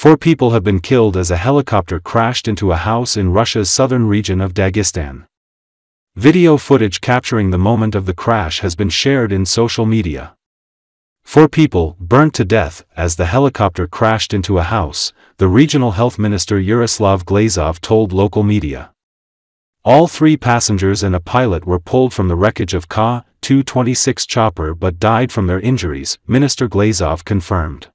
4 people have been killed as a helicopter crashed into a house in Russia's southern region of Dagestan. Video footage capturing the moment of the crash has been shared in social media. 4 people burnt to death as the helicopter crashed into a house, the regional health minister Yaroslav Glazov told local media. All 3 passengers and a pilot were pulled from the wreckage of Ka-226 chopper but died from their injuries, Minister Glazov confirmed.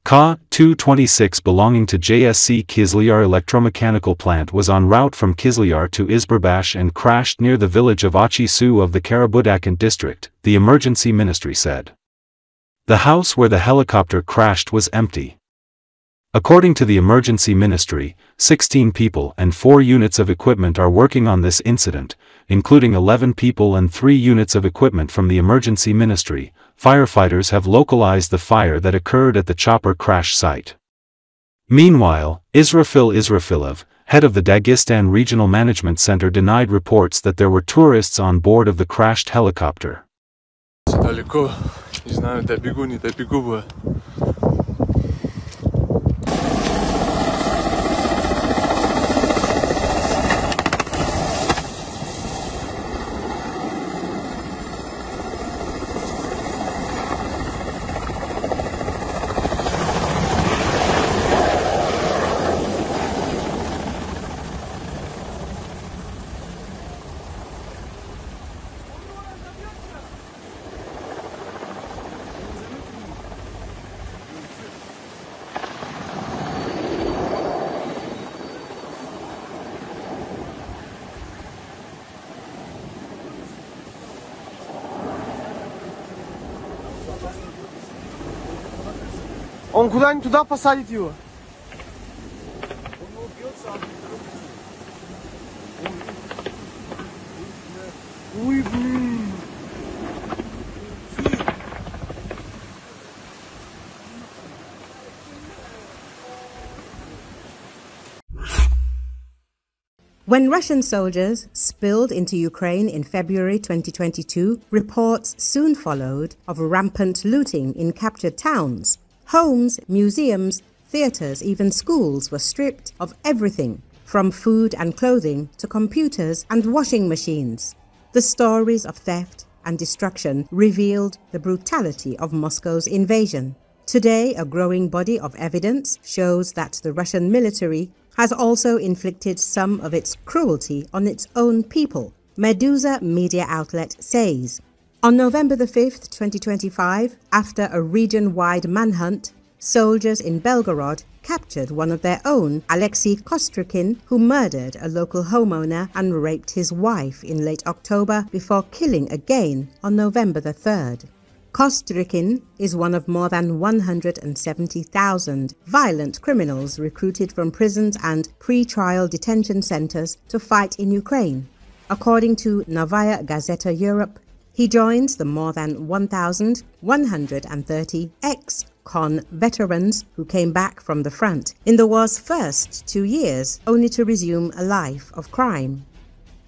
Ka-226 belonging to JSC Kizlyar electromechanical plant was en route from Kizlyar to Izberbash and crashed near the village of Achisu of the Karabakh district, the emergency ministry said. The house where the helicopter crashed was empty. According to the emergency ministry, 16 people and 4 units of equipment are working on this incident, including 11 people and 3 units of equipment from the emergency ministry. Firefighters have localized the fire that occurred at the chopper crash site. Meanwhile, Israfil Israfilov, head of the Dagestan Regional Management Center, denied reports that there were tourists on board of the crashed helicopter. Он куда-нибудь туда посадит его. Ой, блин. When Russian soldiers spilled into Ukraine in February 2022, reports soon followed of rampant looting in captured towns. Homes, museums, theaters, even schools were stripped of everything, from food and clothing to computers and washing machines. The stories of theft and destruction revealed the brutality of Moscow's invasion. Today, a growing body of evidence shows that the Russian military has also inflicted some of its cruelty on its own people, Meduza media outlet says. On November 5, 2025, after a region-wide manhunt, soldiers in Belgorod captured one of their own, Alexei Kostrykin, who murdered a local homeowner and raped his wife in late October before killing again on November 3rd. Kostrykin is one of more than 170,000 violent criminals recruited from prisons and pre-trial detention centers to fight in Ukraine. According to Novaya Gazeta Europe, he joins the more than 1,130 ex-con veterans who came back from the front in the war's first 2 years, only to resume a life of crime.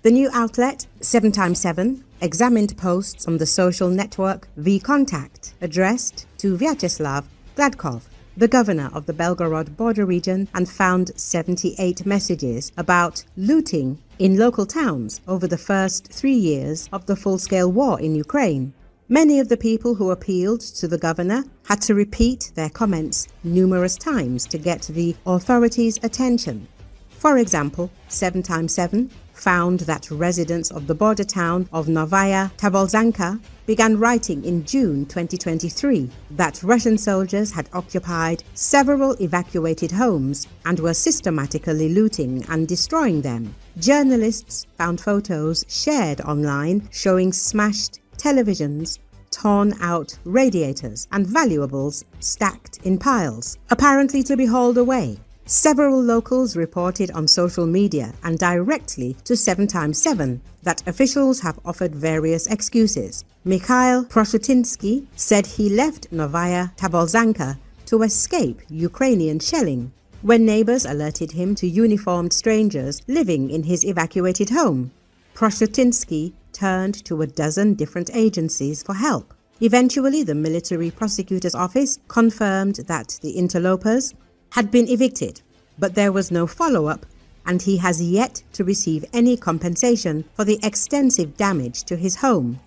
The new outlet, 7x7, examined posts on the social network vContact addressed to Vyacheslav Gladkov, the governor of the Belgorod border region, and found 78 messages about looting in local towns over the first 3 years of the full-scale war in Ukraine. Many of the people who appealed to the governor had to repeat their comments numerous times to get the authorities' attention. For example, 7x7 found that residents of the border town of Novaya Tobolzhanka began writing in June 2023 that Russian soldiers had occupied several evacuated homes and were systematically looting and destroying them. Journalists found photos shared online showing smashed televisions, torn out radiators, and valuables stacked in piles, apparently to be hauled away. Several locals reported on social media and directly to 7x7 that officials have offered various excuses. Mikhail Proshutinsky said he left Novaya Tobolzhanka to escape Ukrainian shelling when neighbors alerted him to uniformed strangers living in his evacuated home. Proshutinsky turned to a dozen different agencies for help. Eventually, the military prosecutor's office confirmed that the interlopers had been evicted, but there was no follow-up, and he has yet to receive any compensation for the extensive damage to his home.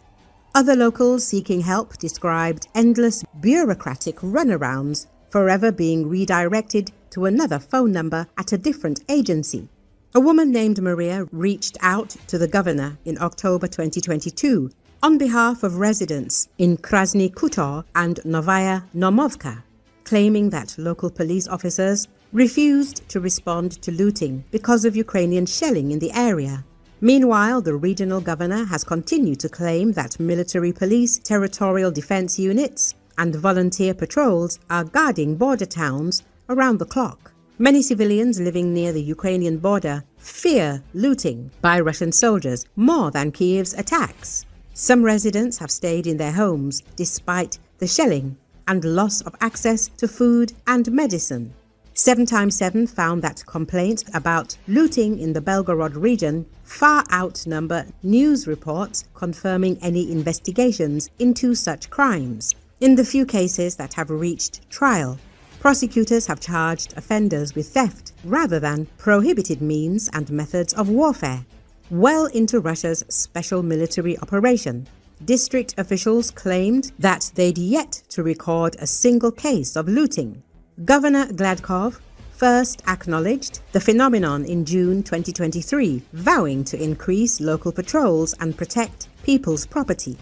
Other locals seeking help described endless bureaucratic runarounds, forever being redirected to another phone number at a different agency. A woman named Maria reached out to the governor in October 2022 on behalf of residents in Krasny Khutor and Novaya Normovka, claiming that local police officers refused to respond to looting because of Ukrainian shelling in the area. Meanwhile, the regional governor has continued to claim that military police, territorial defense units, and volunteer patrols are guarding border towns around the clock. Many civilians living near the Ukrainian border fear looting by Russian soldiers more than Kiev's attacks. Some residents have stayed in their homes despite the shelling and loss of access to food and medicine. 7x7 found that complaints about looting in the Belgorod region far outnumber news reports confirming any investigations into such crimes. In the few cases that have reached trial, prosecutors have charged offenders with theft rather than prohibited means and methods of warfare. Well into Russia's special military operation, district officials claimed that they'd yet to record a single case of looting. Governor Gladkov first acknowledged the phenomenon in June 2023, vowing to increase local patrols and protect people's property.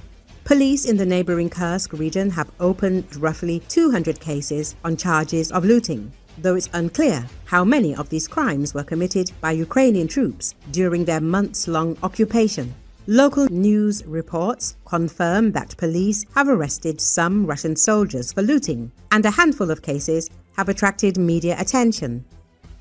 Police in the neighboring Kursk region have opened roughly 200 cases on charges of looting, though it's unclear how many of these crimes were committed by Ukrainian troops during their months-long occupation. Local news reports confirm that police have arrested some Russian soldiers for looting, and a handful of cases have attracted media attention.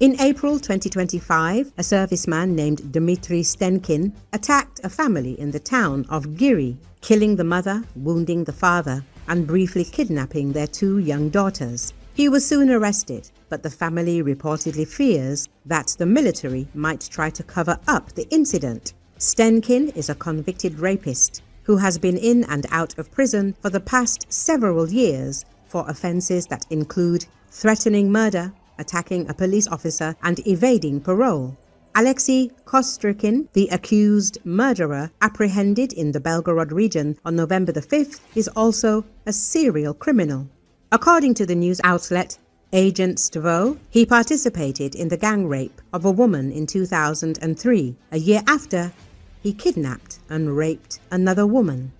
In April 2025, a serviceman named Dmitry Stenkin attacked a family in the town of Giri, killing the mother, wounding the father, and briefly kidnapping their 2 young daughters. He was soon arrested, but the family reportedly fears that the military might try to cover up the incident. Stenkin is a convicted rapist who has been in and out of prison for the past several years for offenses that include threatening murder, attacking a police officer, and evading parole. Alexei Kostrykin, the accused murderer apprehended in the Belgorod region on November the 5th, is also a serial criminal. According to the news outlet Agent Stvo, he participated in the gang rape of a woman in 2003, a year after he kidnapped and raped another woman.